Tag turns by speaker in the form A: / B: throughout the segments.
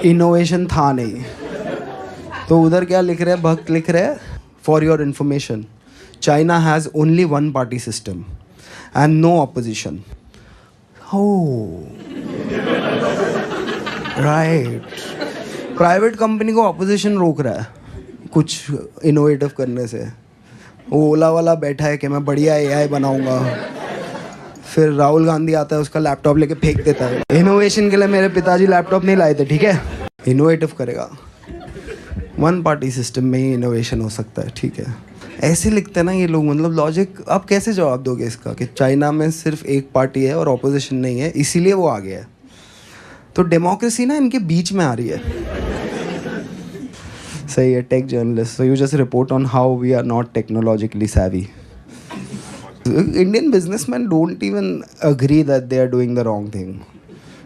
A: Innovation था नहीं। तो उधर क्या लिख रहे हैं, भक्त लिख रहे हैं, for your information China has only one party system and no opposition. Right, private company को ऑपोजिशन रोक रहा है कुछ इनोवेटिव करने से। वो ओला वाला बैठा है कि मैं बढ़िया एआई बनाऊंगा, फिर राहुल गांधी आता है उसका लैपटॉप लेके फेंक देता है। इनोवेशन के लिए मेरे पिताजी लैपटॉप नहीं लाए थे, ठीक है, इनोवेटिव करेगा। वन पार्टी सिस्टम में ही इनोवेशन हो सकता है, ठीक है। ऐसे लिखते हैं ना ये लोग, मतलब लॉजिक। आप कैसे जवाब दोगे इसका कि चाइना में सिर्फ एक पार्टी है और ऑपोजिशन नहीं है, इसीलिए वो आ गया है। तो डेमोक्रेसी ना इनके बीच में आ रही है। सही है, tech journalist, so you just report on how we are not technologically savvy. Indian businessmen don't even agree that they are doing the wrong thing.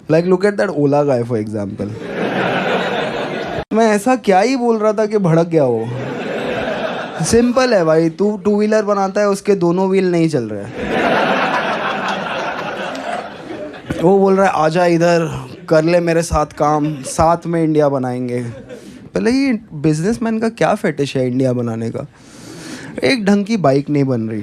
A: Like look at that Ola guy for example. मैं ऐसा क्या ही बोल रहा था कि भड़क गया वो। सिंपल है भाई, तू टू व्हीलर बनाता है, उसके दोनों व्हील नहीं चल रहे हैं। वो बोल रहा है आजा इधर कर ले मेरे साथ काम, साथ में इंडिया बनाएंगे। पहले ये बिजनेसमैन का क्या फेटिश है इंडिया बनाने का? एक ढंग की बाइक नहीं बन रही,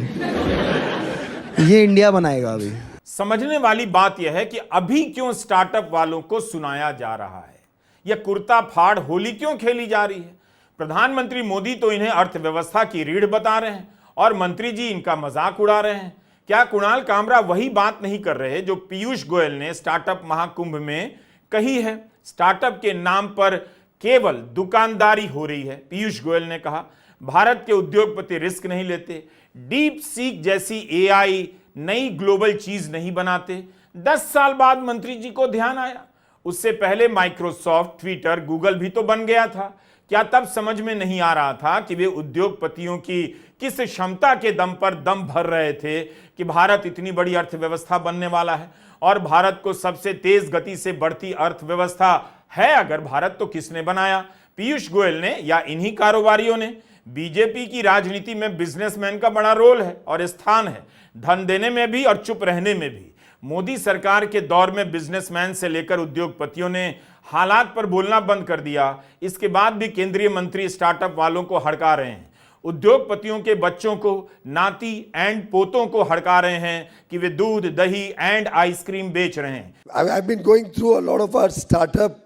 A: ये इंडिया बनाएगा अभी।
B: समझने वाली बात यह है कि अभी क्यों स्टार्टअप वालों को सुनाया जा रहा है, यह कुर्ता फाड़ होली क्यों खेली जा रही है। प्रधानमंत्री मोदी तो इन्हें अर्थव्यवस्था की रीढ़ बता रहे हैं और मंत्री जी इनका मजाक उड़ा रहे हैं। क्या कुणाल कामरा वही बात नहीं कर रहे जो पीयूष गोयल ने स्टार्टअप महाकुंभ में कही है? स्टार्टअप के नाम पर केवल दुकानदारी हो रही है। पीयूष गोयल ने कहा भारत के उद्योगपति रिस्क नहीं लेते, डीप सीक जैसी एआई नई ग्लोबल चीज नहीं बनाते। 10 साल बाद मंत्री जी को ध्यान आया, उससे पहले माइक्रोसॉफ्ट, ट्विटर, गूगल भी तो बन गया था। क्या तब समझ में नहीं आ रहा था कि वे उद्योगपतियों की किस क्षमता के दम पर दम भर रहे थे कि भारत इतनी बड़ी अर्थव्यवस्था बनने वाला है? और भारत को सबसे तेज गति से बढ़ती अर्थव्यवस्था है अगर भारत, तो किसने बनाया? पीयूष गोयल ने या इन्हीं कारोबारियों ने? बीजेपी की राजनीति में बिजनेसमैन का बड़ा रोल है और स्थान है, धन देने में भी और चुप रहने में भी। मोदी सरकार के दौर में बिजनेसमैन से लेकर उद्योगपतियों ने हालात पर बोलना बंद कर दिया। इसके बाद भी केंद्रीय मंत्री स्टार्टअप वालों को हड़का रहे हैं, उद्योगपतियों के बच्चों को, नाती एंड पोतों को हड़का रहे हैं कि वे दूध, दही एंड आइसक्रीम बेच रहे हैं।
C: I've been going through a lot of our startup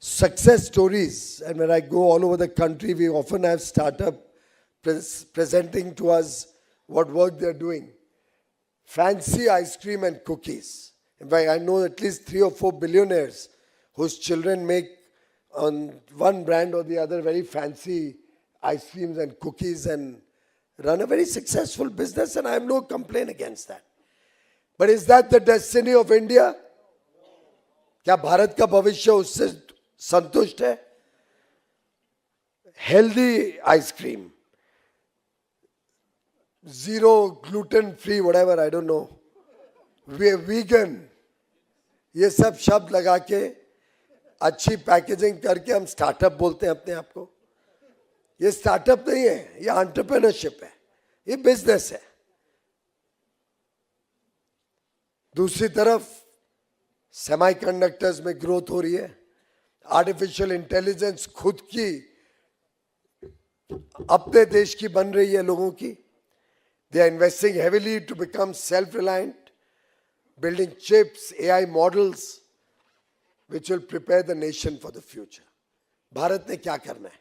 C: success stories, and when I go all over the country, we often have startup presenting to us what work they're doing. Fancy ice cream and cookies. In fact, I know at least 3 or 4 billionaires whose children make on one brand or the other very fancy ice creams and cookies and run a very successful business, and I have no complaint against that. But is that the destiny of India? क्या भारत का भविष्य उससे संतुष्ट है? Healthy ice cream, zero gluten free, whatever, I don't know, vegan, ये सब शब्द लगा के अच्छी पैकेजिंग करके हम स्टार्टअप बोलते हैं अपने आप को। ये स्टार्टअप नहीं है, ये एंटरप्रेन्योरशिप है, ये बिजनेस है। दूसरी तरफ सेमीकंडक्टर्स में ग्रोथ हो रही है, आर्टिफिशियल इंटेलिजेंस खुद की अपने देश की बन रही है लोगों की। They are investing heavily to become self-reliant, building chips, AI models, which will prepare the nation for the future. Bharat ने क्या करना है?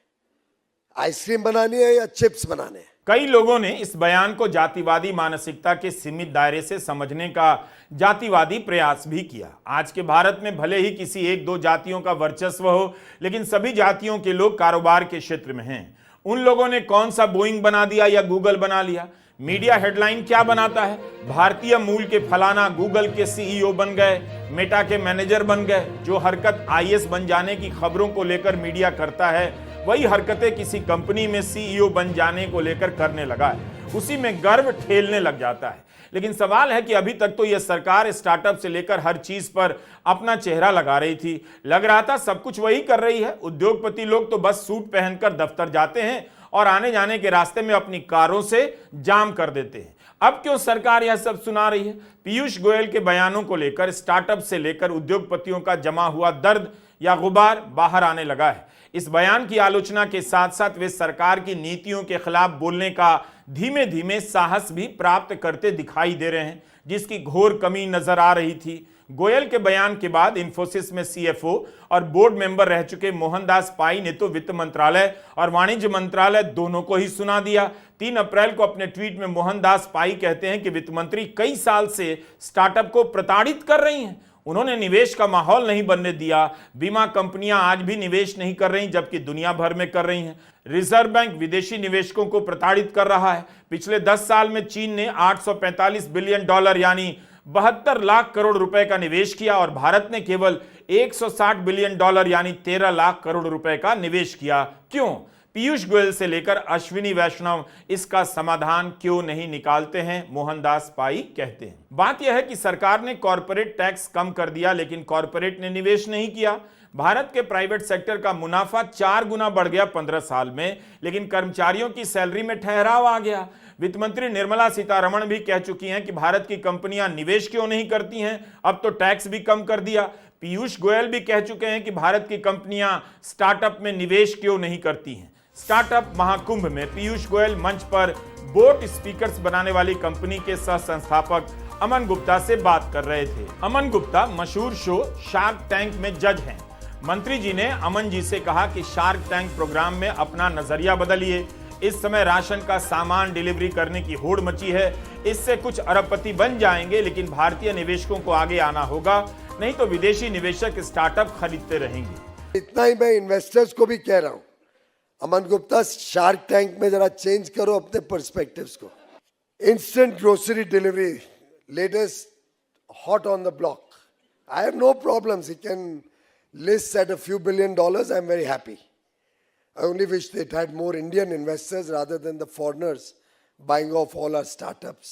C: आइसक्रीम बनानी है या चिप्स बनाने हैं?
B: कई लोगों ने इस बयान को जातिवादी मानसिकता के सीमित दायरे से समझने का जातिवादी प्रयास भी किया। आज के भारत में भले ही किसी एक दो जातियों का वर्चस्व हो, लेकिन सभी जातियों के लोग कारोबार के क्षेत्र में हैं। उन लोगों ने कौन सा बोइंग बना दिया या गूगल बना लिया? मीडिया हेडलाइन क्या बनाता है? भारतीय मूल के फलाना गूगल के सीईओ बन गए, मेटा के मैनेजर बन गए। जो हरकत आईएएस बन जाने की खबरों को लेकर मीडिया करता है, वही हरकतें किसी कंपनी में सीईओ बन जाने को लेकर करने लगा है। उसी में गर्व ठेलने लग जाता है। लेकिन सवाल है कि अभी तक तो यह सरकार स्टार्टअप से लेकर हर चीज पर अपना चेहरा लगा रही थी। लग रहा था सब कुछ वही कर रही है। उद्योगपति लोग तो बस सूट पहनकर दफ्तर जाते हैं और आने जाने के रास्ते में अपनी कारों से जाम कर देते हैं। अब क्यों सरकार यह सब सुना रही है? पीयूष गोयल के बयानों को लेकर स्टार्टअप से लेकर उद्योगपतियों का जमा हुआ दर्द या गुबार बाहर आने लगा है। इस बयान की आलोचना के साथ साथ वे सरकार की नीतियों के खिलाफ बोलने का धीमे धीमे साहस भी प्राप्त करते दिखाई दे रहे हैं, जिसकी घोर कमी नजर आ रही थी। गोयल के बयान के बाद इंफोसिस में सीएफओ और बोर्ड मेंबर रह चुके मोहनदास पाई ने तो वित्त मंत्रालय और वाणिज्य मंत्रालय दोनों को ही सुना दिया। 3 अप्रैल को अपने ट्वीट में मोहनदास पाई कहते हैं कि वित्त मंत्री कई साल से स्टार्टअप को प्रताड़ित कर रही हैं। उन्होंने निवेश का माहौल नहीं बनने दिया। बीमा कंपनियां आज भी निवेश नहीं कर रही, जबकि दुनिया भर में कर रही हैं। रिजर्व बैंक विदेशी निवेशकों को प्रताड़ित कर रहा है। पिछले 10 साल में चीन ने $845 बिलियन यानी 72 लाख करोड़ रुपए का निवेश किया और भारत ने केवल $160 बिलियन यानी 13 लाख करोड़ रुपए का निवेश किया। क्यों? पीयूष गोयल से लेकर अश्विनी वैष्णव इसका समाधान क्यों नहीं निकालते हैं, मोहनदास पाई कहते हैं। बात यह है कि सरकार ने कॉर्पोरेट टैक्स कम कर दिया, लेकिन कॉर्पोरेट ने निवेश नहीं किया। भारत के प्राइवेट सेक्टर का मुनाफा 4 गुना बढ़ गया 15 साल में, लेकिन कर्मचारियों की सैलरी में ठहराव आ गया। वित्त मंत्री निर्मला सीतारमण भी कह चुकी हैं कि भारत की कंपनियां निवेश क्यों नहीं करती हैं, अब तो टैक्स भी कम कर दिया। पीयूष गोयल भी कह चुके हैं कि भारत की कंपनियां स्टार्टअप में निवेश क्यों नहीं करती हैं। स्टार्टअप महाकुंभ में पीयूष गोयल मंच पर बोट स्पीकर्स बनाने वाली कंपनी के सह संस्थापक अमन गुप्ता से बात कर रहे थे। अमन गुप्ता मशहूर शो शार्क टैंक में जज हैं। मंत्री जी ने अमन जी से कहा कि शार्क टैंक प्रोग्राम में अपना नजरिया बदलिए। इस समय राशन का सामान डिलीवरी करने की होड़ मची है, इससे कुछ अरबपति बन जाएंगे, लेकिन भारतीय निवेशकों को आगे आना होगा, नहीं तो विदेशी निवेशक स्टार्टअप खरीदते रहेंगे।
C: इतना ही मैं इन्वेस्टर्स को भी कह रहा हूं, अमन गुप्ता शार्क टैंक में जरा चेंज करो अपने पर्सपेक्टिव्स को। Instant grocery delivery, latest hot on the block, I have no problems, he can list at a few $billion, I'm very happy. I only wish it had more Indian investors rather than the foreigners buying off all our startups.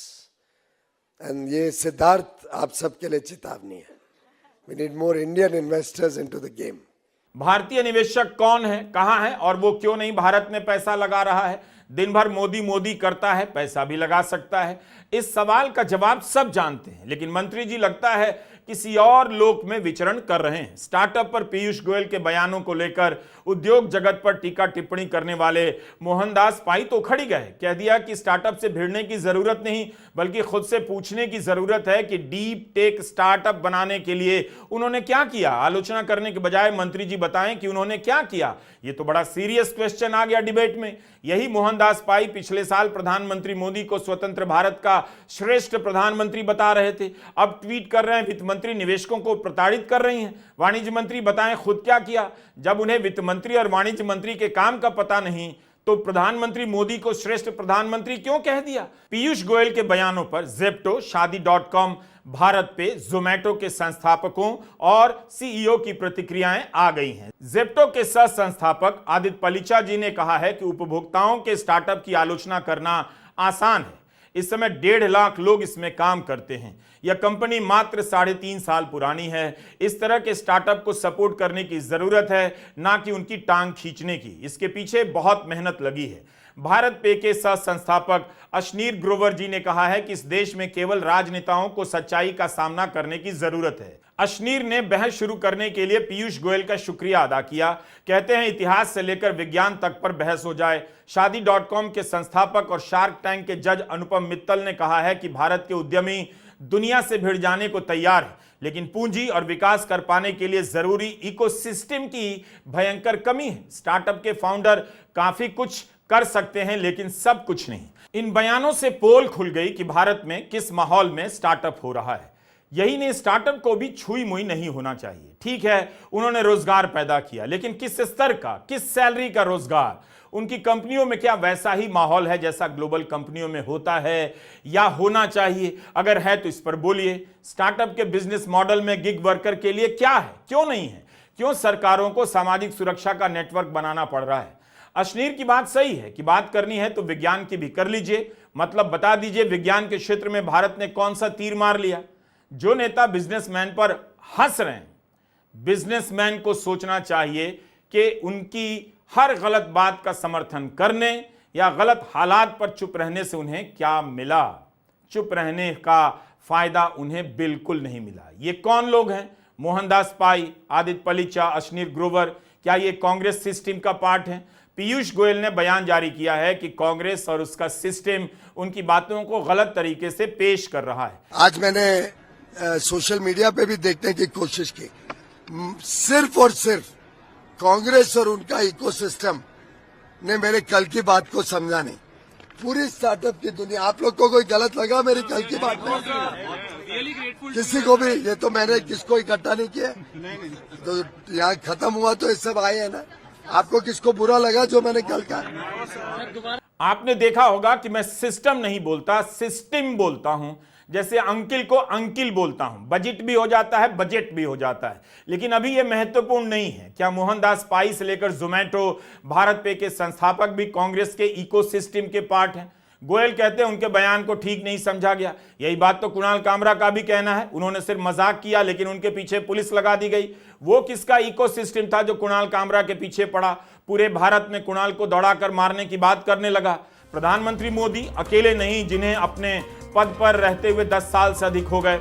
C: And ये सिद्धार्थ आप सबके लिए चेतावनी है. We need more Indian investors into the game.
B: भारतीय निवेशक कौन है, कहां है और वो क्यों नहीं भारत में पैसा लगा रहा है? दिन भर मोदी मोदी करता है, पैसा भी लगा सकता है। इस सवाल का जवाब सब जानते हैं, लेकिन मंत्री जी लगता है किसी और लोक में विचरण कर रहे हैं। स्टार्टअप पर पीयूष गोयल के बयानों को लेकर उद्योग जगत पर टीका टिप्पणी करने वाले मोहनदास पाई तो खड़ी गए, कह दिया कि स्टार्टअप से भिड़ने की जरूरत नहीं, बल्कि खुद से पूछने की जरूरत है कि डीप टेक स्टार्टअप बनाने के लिए उन्होंने क्या किया। आलोचना करने के बजाय मंत्री जी बताएं कि उन्होंने क्या किया। ये तो बड़ा सीरियस क्वेश्चन आ गया डिबेट में। यही मोहनदास पाई पिछले साल प्रधानमंत्री मोदी को स्वतंत्र भारत का श्रेष्ठ प्रधानमंत्री बता रहे थे, अब ट्वीट कर रहे हैं वित्त मंत्री निवेशकों को प्रताड़ित कर रही हैं। वाणिज्य मंत्री बताएं खुद क्या किया। जब उन्हें वित्त मंत्री और वाणिज्य मंत्री के काम का पता नहीं, तो प्रधानमंत्री मोदी को श्रेष्ठ प्रधानमंत्री क्यों कह दिया। पीयूष गोयल के बयानों पर जेप्टो, शादी.com, भारत पे, जोमैटो के संस्थापकों और सीईओ की प्रतिक्रियाएं आ गई हैं। जेप्टो के सह संस्थापक आदित्य पलीचा जी ने कहा है कि उपभोक्ताओं के स्टार्टअप की आलोचना करना आसान है। इस समय 1.5 लाख लोग इसमें काम करते हैं। यह कंपनी मात्र 3.5 साल पुरानी है। इस तरह के स्टार्टअप को सपोर्ट करने की जरूरत है, ना कि उनकी टांग खींचने की। इसके पीछे बहुत मेहनत लगी है। भारत पे के सह संस्थापक अश्नीर ग्रोवर जी ने कहा है कि इस देश में केवल राजनेताओं को सच्चाई का सामना करने की जरूरत है। अश्नीर ने बहस शुरू करने के लिए पीयूष गोयल का शुक्रिया अदा किया। कहते हैं इतिहास से लेकर विज्ञान तक पर बहस हो जाए। शादी.com के संस्थापक और शार्क टैंक के जज अनुपम मित्तल ने कहा है कि भारत के उद्यमी दुनिया से भिड़ जाने को तैयार है, लेकिन पूंजी और विकास कर पाने के लिए जरूरी इकोसिस्टम की भयंकर कमी है। स्टार्टअप के फाउंडर काफी कुछ कर सकते हैं, लेकिन सब कुछ नहीं। इन बयानों से पोल खुल गई कि भारत में किस माहौल में स्टार्टअप हो रहा है। यही नहीं, स्टार्टअप को भी छुई मुई नहीं होना चाहिए। ठीक है, उन्होंने रोजगार पैदा किया, लेकिन किस स्तर का, किस सैलरी का रोजगार? उनकी कंपनियों में क्या वैसा ही माहौल है जैसा ग्लोबल कंपनियों में होता है या होना चाहिए? अगर है तो इस पर बोलिए। स्टार्टअप के बिजनेस मॉडल में गिग वर्कर के लिए क्या है, क्यों नहीं है? क्यों सरकारों को सामाजिक सुरक्षा का नेटवर्क बनाना पड़ रहा है? अश्नीर की बात सही है कि बात करनी है तो विज्ञान की भी कर लीजिए। मतलब बता दीजिए विज्ञान के क्षेत्र में भारत ने कौन सा तीर मार लिया। जो नेता बिजनेसमैन पर हंस रहे हैं, बिजनेसमैन को सोचना चाहिए कि उनकी हर गलत बात का समर्थन करने या गलत हालात पर चुप रहने से उन्हें क्या मिला। चुप रहने का फायदा उन्हें बिल्कुल नहीं मिला। ये कौन लोग हैं? मोहनदास पाई, आदित्य पलीचा, अश्नीर ग्रोवर, क्या ये कांग्रेस सिस्टम का पार्ट है? पीयूष गोयल ने बयान जारी किया है कि कांग्रेस और उसका सिस्टम उनकी बातों को गलत तरीके से पेश कर रहा है।
C: आज मैंने सोशल मीडिया पे भी देखने की कोशिश की, सिर्फ और सिर्फ कांग्रेस और उनका इकोसिस्टम ने मेरे कल की बात को समझा नहीं। पूरी स्टार्टअप की दुनिया, आप लोग को कोई गलत लगा मेरी कल की बात में? किसी को भी? ये तो मैंने किसको इकट्ठा नहीं किया, तो यहाँ खत्म हुआ तो ये सब आए हैं ना। आपको किसको बुरा लगा जो मैंने कल कहा?
B: आपने देखा होगा कि मैं सिस्टम नहीं बोलता, सिस्टम बोलता हूं। जैसे अंकिल को अंकिल बोलता हूं, बजट भी हो जाता है, बजट भी हो जाता है। लेकिन अभी यह महत्वपूर्ण नहीं है। क्या मोहनदास पाई से लेकर जोमैटो, भारत पे के संस्थापक भी कांग्रेस के इकोसिस्टम के पार्ट हैं? गोयल कहते हैं उनके बयान को ठीक नहीं समझा गया। यही बात तो कुणाल कामरा का भी कहना है। उन्होंने सिर्फ मजाक किया, लेकिन उनके पीछे पुलिस लगा दी गई। वो किसका इकोसिस्टम था जो कुणाल कामरा के पीछे पड़ा? पूरे भारत में कुणाल को दौड़ाकर मारने की बात करने लगा। प्रधानमंत्री मोदी अकेले नहीं, जिन्हें अपने पद पर रहते हुए 10 साल से अधिक हो गए।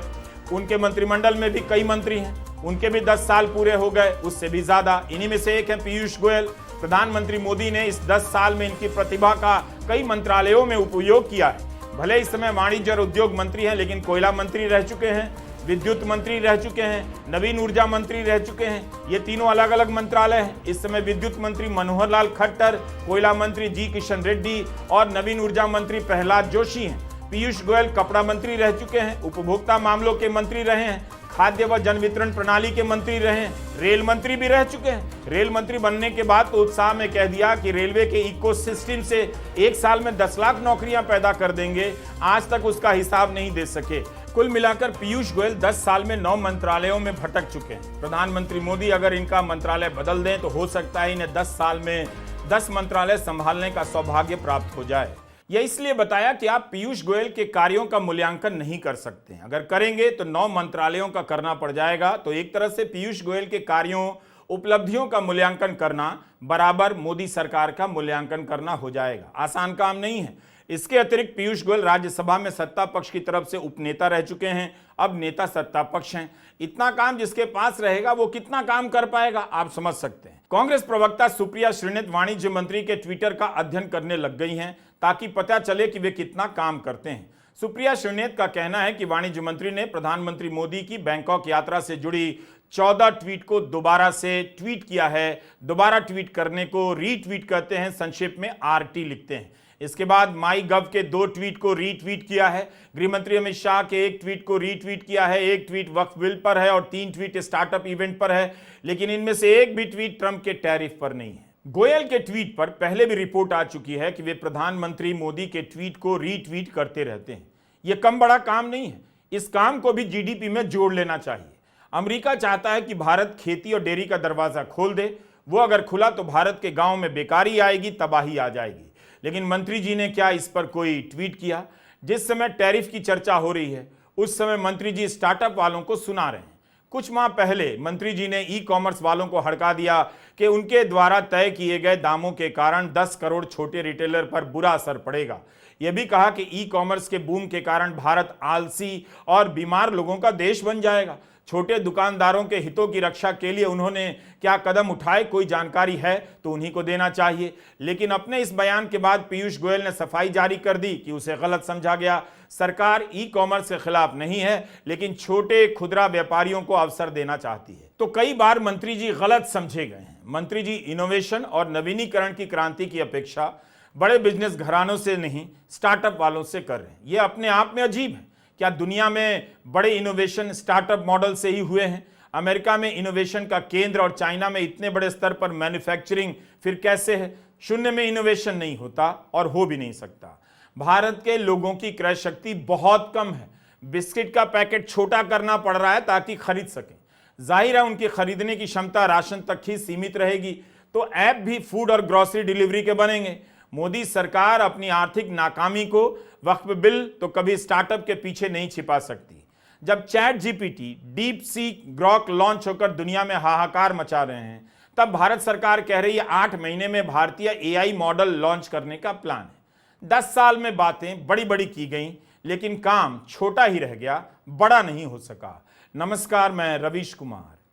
B: उनके मंत्रिमंडल में भी कई मंत्री हैं, उनके भी 10 साल पूरे हो गए, उससे भी ज्यादा। इन्हीं में से एक है पीयूष गोयल। प्रधानमंत्री मोदी ने इस 10 साल में इनकी प्रतिभा का कई मंत्रालयों में उपयोग किया है। भले इस समय वाणिज्य और उद्योग मंत्री हैं, लेकिन कोयला मंत्री रह चुके हैं, विद्युत मंत्री रह चुके हैं, नवीन ऊर्जा मंत्री रह चुके हैं। ये तीनों अलग अलग मंत्रालय हैं। इस समय विद्युत मंत्री मनोहर लाल खट्टर, कोयला मंत्री जी किशन रेड्डी और नवीन ऊर्जा मंत्री प्रहलाद जोशी हैं। पीयूष गोयल कपड़ा मंत्री रह चुके हैं, उपभोक्ता मामलों के मंत्री रहे हैं, खाद्य व जन वितरण प्रणाली के मंत्री रहे हैं, रेल मंत्री भी रह चुके हैं। रेल मंत्री बनने के बाद तो उत्साह में कह दिया कि रेलवे के इकोसिस्टम से एक साल में 10 लाख नौकरियां पैदा कर देंगे। आज तक उसका हिसाब नहीं दे सके। कुल मिलाकर पीयूष गोयल 10 साल में 9 मंत्रालयों में भटक चुके हैं। प्रधानमंत्री मोदी अगर इनका मंत्रालय बदल दें तो हो सकता है इन्हें 10 साल में 10 मंत्रालय संभालने का सौभाग्य प्राप्त हो जाए। यह इसलिए बताया कि आप पीयूष गोयल के कार्यों का मूल्यांकन नहीं कर सकते। अगर करेंगे तो 9 मंत्रालयों का करना पड़ जाएगा। तो एक तरह से पीयूष गोयल के कार्यों, उपलब्धियों का मूल्यांकन करना बराबर मोदी सरकार का मूल्यांकन करना हो जाएगा। आसान काम नहीं है। इसके अतिरिक्त पीयूष गोयल राज्यसभा में सत्ता पक्ष की तरफ से उपनेता रह चुके हैं, अब नेता सत्ता पक्ष हैं। इतना काम जिसके पास रहेगा वो कितना काम कर पाएगा, आप समझ सकते हैं। कांग्रेस प्रवक्ता सुप्रिया श्रीनेत वाणिज्य मंत्री के ट्विटर का अध्ययन करने लग गई हैं ताकि पता चले कि वे कितना काम करते हैं। सुप्रिया श्रीनेत का कहना है कि वाणिज्य मंत्री ने प्रधानमंत्री मोदी की बैंकॉक यात्रा से जुड़ी 14 ट्वीट को दोबारा से ट्वीट किया है। दोबारा ट्वीट करने को रीट्वीट कहते हैं, संक्षेप में RT लिखते हैं। इसके बाद माई गव के 2 ट्वीट को रीट्वीट किया है। गृहमंत्री अमित शाह के 1 ट्वीट को रीट्वीट किया है। 1 ट्वीट वक्फ बिल पर है और 3 ट्वीट स्टार्टअप इवेंट पर है। लेकिन इनमें से एक भी ट्वीट ट्रंप के टैरिफ पर नहीं है। गोयल के ट्वीट पर पहले भी रिपोर्ट आ चुकी है कि वे प्रधानमंत्री मोदी के ट्वीट को रीट्वीट करते रहते हैं। यह कम बड़ा काम नहीं है। इस काम को भी GDP में जोड़ लेना चाहिए। अमेरिका चाहता है कि भारत खेती और डेयरी का दरवाजा खोल दे। वो अगर खुला तो भारत के गांव में बेकारी आएगी, तबाही आ जाएगी। लेकिन मंत्री जी ने क्या इस पर कोई ट्वीट किया? जिस समय टैरिफ की चर्चा हो रही है उस समय मंत्री जी स्टार्टअप वालों को सुना रहे हैं। कुछ माह पहले मंत्री जी ने ई-कॉमर्स वालों को हड़का दिया कि उनके द्वारा तय किए गए दामों के कारण 10 करोड़ छोटे रिटेलर पर बुरा असर पड़ेगा। यह भी कहा कि ई-कॉमर्स के बूम के कारण भारत आलसी और बीमार लोगों का देश बन जाएगा। छोटे दुकानदारों के हितों की रक्षा के लिए उन्होंने क्या कदम उठाए, कोई जानकारी है तो उन्हीं को देना चाहिए। लेकिन अपने इस बयान के बाद पीयूष गोयल ने सफाई जारी कर दी कि उसे गलत समझा गया। सरकार ई-कॉमर्स के खिलाफ नहीं है, लेकिन छोटे खुदरा व्यापारियों को अवसर देना चाहती है। तो कई बार मंत्री जी गलत समझे गए हैं। मंत्री जी इनोवेशन और नवीनीकरण की क्रांति की अपेक्षा बड़े बिजनेस घरानों से नहीं, स्टार्टअप वालों से कर रहे हैं। यह अपने आप में अजीब है। क्या दुनिया में बड़े इनोवेशन स्टार्टअप मॉडल से ही हुए हैं? अमेरिका में इनोवेशन का केंद्र और चाइना में इतने बड़े स्तर पर मैन्युफैक्चरिंग फिर कैसे है? शून्य में इनोवेशन नहीं होता और हो भी नहीं सकता। भारत के लोगों की क्रय शक्ति बहुत कम है। बिस्किट का पैकेट छोटा करना पड़ रहा है ताकि खरीद सकें। जाहिर है उनकी खरीदने की क्षमता राशन तक ही सीमित रहेगी। तो ऐप भी फूड और ग्रोसरी डिलीवरी के बनेंगे। मोदी सरकार अपनी आर्थिक नाकामी को वक्फ बिल तो कभी स्टार्टअप के पीछे नहीं छिपा सकती। जब chat GPT, deep seek, Grok launch होकर दुनिया में हाहाकार मचा रहे हैं, तब भारत सरकार कह रही है 8 महीने में भारतीय AI मॉडल लॉन्च करने का प्लान है। 10 साल में बातें बड़ी बड़ी की गई, लेकिन काम छोटा ही रह गया, बड़ा नहीं हो सका। नमस्कार, मैं रवीश कुमार।